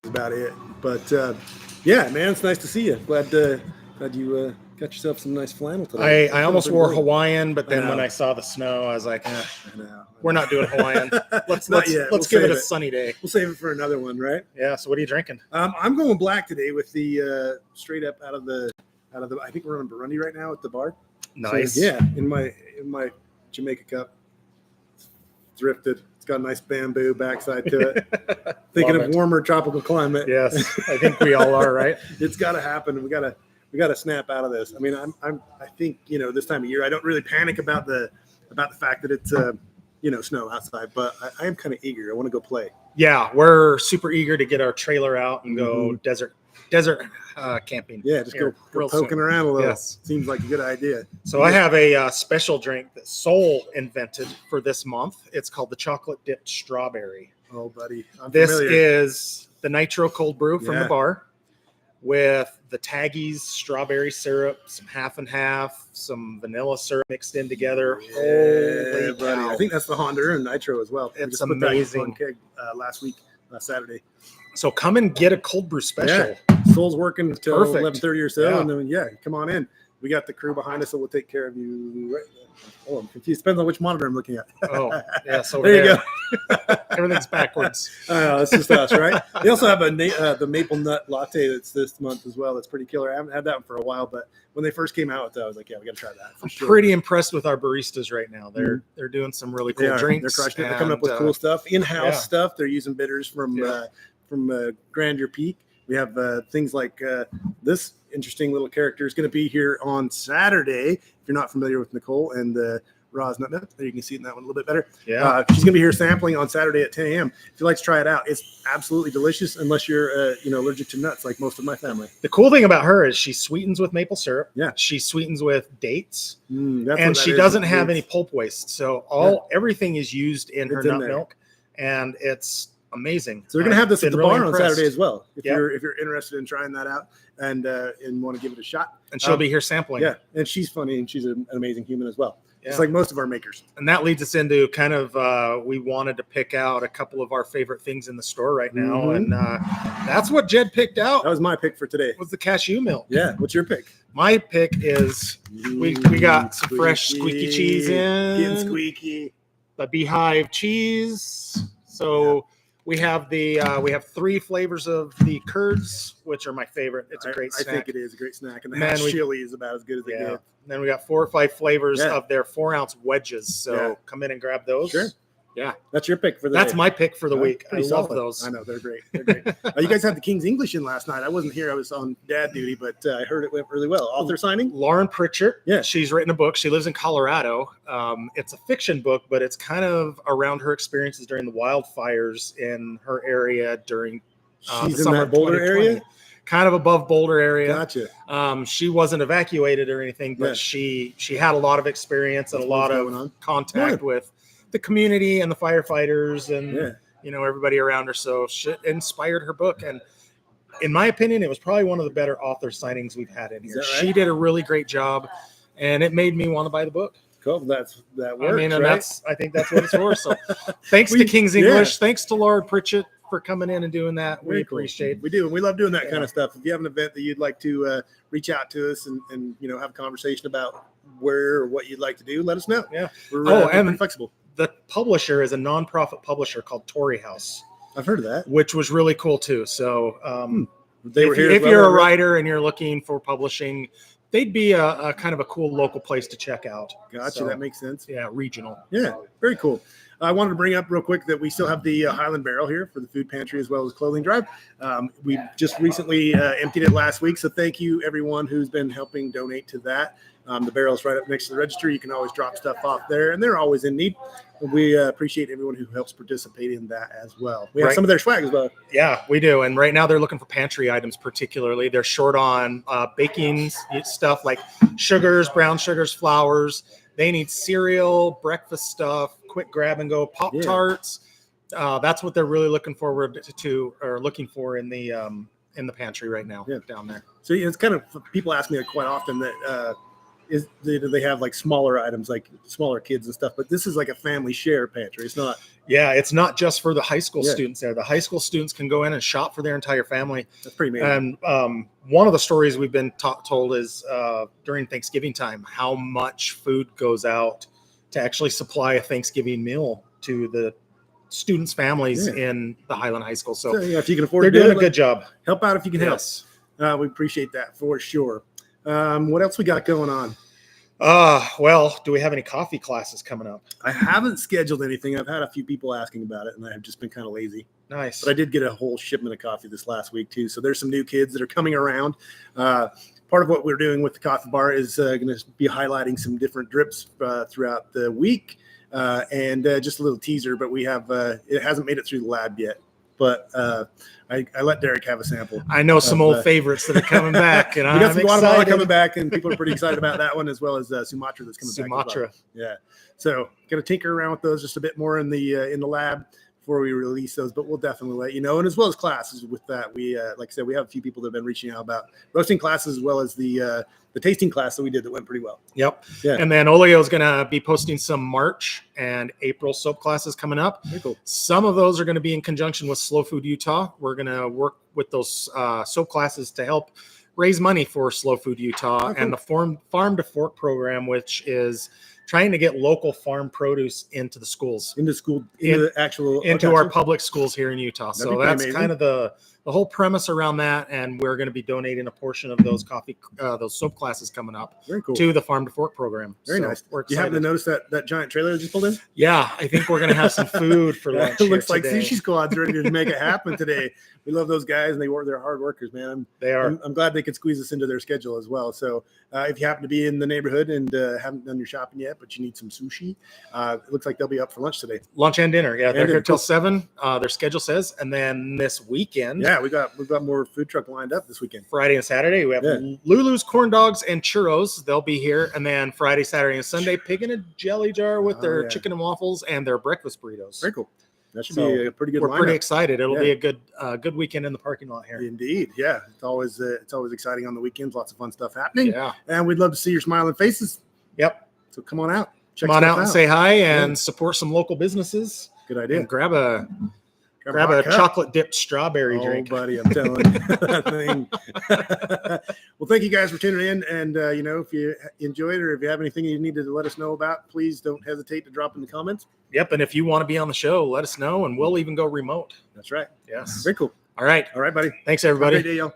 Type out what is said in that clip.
about it. But yeah, man, it's nice to see you. Glad you got yourself some nice flannel today. I almost wore great. Hawaiian, but then I when know. I saw the snow, I was like, I know. we're not doing Hawaiian. Let's Not yet. let's We'll give it save a sunny day. We'll save it for another one, right? Yeah. So what are you drinking? I'm going black today with the straight up out of the. I think we're on Burundi right now at the bar. Nice. So, yeah, in my Jamaica cup, thrifted. It's got a nice bamboo backside to it. Thinking of warmer tropical climate. Yes, I think we all are, right? It's got to happen. We got to snap out of this. I mean, I think this time of year I don't really panic about the fact that it's snow outside, but I am kind of eager. I want to go play. Yeah, we're super eager to get our trailer out and go desert camping. Yeah, just go poking around a little. Yes. Seems like a good idea. So I have a special drink that Soul invented for this month. It's called the chocolate dipped strawberry. Oh, buddy, This is the nitro cold brew from the bar with the Taggies strawberry syrup, some half and half, some vanilla syrup mixed in together. Yeah, buddy. I think that's the Honduran nitro as well. It's amazing. Keg, last Saturday. So come and get a cold brew special. Yeah. Soul's working until 11:30 or so, and then come on in. We got the crew behind us, so we'll take care of you right now. Oh, I'm confused. Depends on which monitor I'm looking at. Oh, yeah. So there you go. Everything's backwards. It's just us, right? They also have the maple nut latte that's this month as well. That's pretty killer. I haven't had that one for a while, but when they first came out with that, I was like, yeah, we got to try that. I'm pretty impressed with our baristas right now. They're doing some really cool drinks. They're crushing it. They're coming up with cool stuff, in-house stuff. They're using bitters from Grandeur Peak. We have things like this interesting little character is going to be here on Saturday. If you're not familiar with Nicole and Roz Nutnut, there you can see it in that one a little bit better. Yeah, she's going to be here sampling on Saturday at 10 a.m. If you'd like to try it out, it's absolutely delicious unless you're allergic to nuts like most of my family. The cool thing about her is she sweetens with maple syrup. Yeah, she sweetens with dates, and she doesn't have any pulp waste. So everything is used in her nut milk, and it's amazing. So we're gonna have this at the bar on Saturday as well. If you're interested in trying that out and want to give it a shot. And she'll be here sampling. Yeah, and she's funny and she's an amazing human as well. Yeah. It's like most of our makers. And that leads us into kind of we wanted to pick out a couple of our favorite things in the store right now, and that's what Jed picked out. That was my pick for today. Was the cashew milk. Yeah. What's your pick? My pick is we got some fresh squeaky cheese in. Getting squeaky. The Beehive cheese. So. We have we have 3 flavors of the curds, which are my favorite. It's a great snack. I think it is a great snack. And the hash chili is about as good as they get. And then we got 4 or 5 flavors of their 4-ounce wedges. So come in and grab those. Sure. Yeah. That's your pick for the That's my pick for the week. I love solid. those. I know. They're great. They're great. You guys had the King's English in last night. I wasn't here. I was on dad duty, but I heard it went really well. Author signing? Lauren Pritchard. Yeah. She's written a book. She lives in Colorado. It's a fiction book, but it's kind of around her experiences during the wildfires in her area during the summer of Boulder area? Kind of above Boulder area. Gotcha. She wasn't evacuated or anything, but she had a lot of experience and a lot of contact with the community and the firefighters and everybody around her. So she inspired her book, and in my opinion, it was probably one of the better author signings we've had in here. Right? She did a really great job, and it made me want to buy the book. Cool. That works. I mean, and I think that's what it's for. So, thanks to King's English, thanks to Lauren Pritchett for coming in and doing that. We appreciate it. We do. We love doing that kind of stuff. If you have an event that you'd like to reach out to us and have a conversation about where or what you'd like to do, let us know. Yeah. We're and flexible. The publisher is a nonprofit publisher called Tory House. I've heard of that. Which was really cool too. So if you're a writer and you're looking for publishing, they'd be a kind of a cool local place to check out. Gotcha. That makes sense. Yeah, regional. Yeah, very cool. I wanted to bring up real quick that we still have the Highland Barrel here for the food pantry as well as clothing drive. We just recently emptied it last week, so thank you everyone who's been helping donate to that. The barrel's right up next to the register. You can always drop stuff off there, and they're always in need. We appreciate everyone who helps participate in that as well. We have some of their swag as well. Yeah, we do. And right now they're looking for pantry items particularly. They're short on baking stuff like sugars, brown sugars, flours. They need cereal, breakfast stuff, quick grab and go, Pop-Tarts. That's what they're really looking forward to or looking for in the pantry right now down there. So it's kind of, people ask me quite often that they have like smaller items, like smaller kids and stuff. But this is like a family share pantry. It's not. Yeah, it's not just for the high school Yeah. students there. The high school students can go in and shop for their entire family. That's pretty amazing. And one of the stories we've been told is during Thanksgiving time, how much food goes out to actually supply a Thanksgiving meal to the students' families in the Highland High School. So yeah, if you can afford, they're to doing a good job. Help out if you can help. Yes. We appreciate that for sure. What else we got going on? Well, do we have any coffee classes coming up? I haven't scheduled anything. I've had a few people asking about it, and I've just been kind of lazy. Nice. But I did get a whole shipment of coffee this last week too. So there's some new kids that are coming around. Part of what we're doing with the coffee bar is going to be highlighting some different drips throughout the week, and just a little teaser. But we have it hasn't made it through the lab yet. But I let Derek have a sample. I know some old favorites that are coming back, and we got I'm some Guatemala excited. coming back, and people are pretty excited about that one, as well as Sumatra that's coming back. Sumatra. As well. Yeah. So going to tinker around with those just a bit more in the lab before we release those, but we'll definitely let you know. And as well as classes with that, we like I said, we have a few people that have been reaching out about roasting classes, as well as the tasting class that we did that went pretty well. Yep. Yeah. And then Oleo is going to be posting some March and April soap classes coming up. Very cool. Some of those are going to be in conjunction with Slow Food Utah. We're going to work with those soap classes to help raise money for Slow Food Utah and the Farm to Fork program, which is trying to get local farm produce into the schools, Into school, into the actual, into our public schools here in Utah. That'd be So pretty that's amazing. kind of the whole premise around that. And we're going to be donating a portion of those those soap classes coming up Very cool. to the Farm to Fork program. Very So nice. We're You happen to excited. notice that giant trailer that just pulled in? Yeah, I think we're going to have some food for lunch. It looks here like today. Sushi Squad's ready to make it happen today. We love those guys, and they're hard workers, man. They are. I'm glad they could squeeze us into their schedule as well. So if you happen to be in the neighborhood and haven't done your shopping yet, but you need some sushi, it looks like they'll be up for lunch today. Lunch and dinner. Yeah, they're And here dinner. till 7. Their schedule says, and then this weekend, Yeah, we've got more food truck lined up this weekend. Friday and Saturday, we have Lulu's corn dogs and churros. They'll be here, and then Friday, Saturday, and Sunday, pig in a jelly jar with their chicken and waffles and their breakfast burritos. Very cool. That should So, be a pretty good We're lineup. pretty excited. It'll Yeah. be a good weekend in the parking lot here. Indeed, yeah. It's always exciting on the weekends. Lots of fun stuff happening, Yeah. and we'd love to see your smiling faces. Yep. So come on out. Check Come on stuff out and say hi and support some local businesses. Good idea. And grab a hot cup. chocolate dipped strawberry drink. buddy, I'm telling you that thing. Well, thank you guys for tuning in, and if you enjoyed it or if you have anything you need to let us know about, please don't hesitate to drop in the comments. Yep. And if you want to be on the show, let us know, and we'll even go remote. That's right. Yes. Very cool. All right. All right, buddy. Thanks, Have a everybody. great day, y'all.